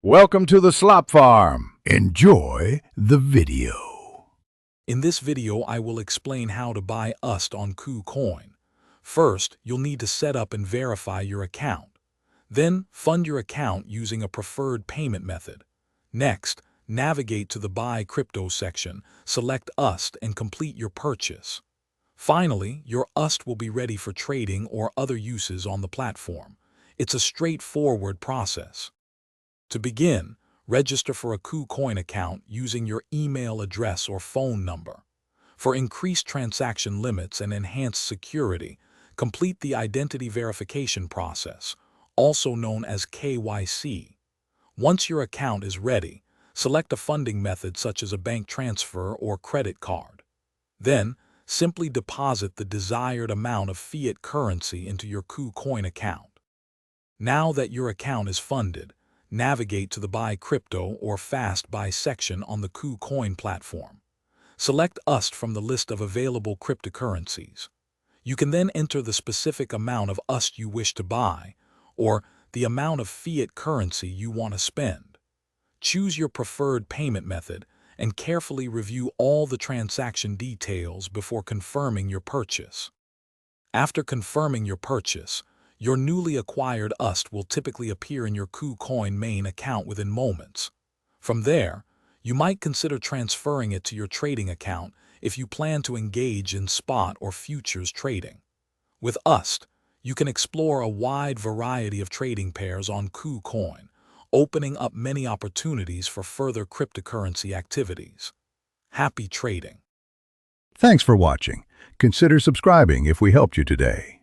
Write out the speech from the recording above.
Welcome to the Slop Farm. Enjoy the video. In this video, I will explain how to buy USD on KuCoin. First, you'll need to set up and verify your account. Then, fund your account using a preferred payment method. Next, navigate to the Buy Crypto section, select USD, and complete your purchase. Finally, your USD will be ready for trading or other uses on the platform. It's a straightforward process. To begin, register for a KuCoin account using your email address or phone number. For increased transaction limits and enhanced security, complete the identity verification process, also known as KYC. Once your account is ready, select a funding method such as a bank transfer or credit card. Then, simply deposit the desired amount of fiat currency into your KuCoin account. Now that your account is funded, navigate to the Buy Crypto or Fast Buy section on the KuCoin platform. Select USD from the list of available cryptocurrencies. You can then enter the specific amount of USD you wish to buy, or the amount of fiat currency you want to spend. Choose your preferred payment method and carefully review all the transaction details before confirming your purchase. After confirming your purchase, your newly acquired USD will typically appear in your KuCoin main account within moments. From there, you might consider transferring it to your trading account if you plan to engage in spot or futures trading. With USD, you can explore a wide variety of trading pairs on KuCoin, opening up many opportunities for further cryptocurrency activities. Happy trading! Thanks for watching. Consider subscribing if we helped you today.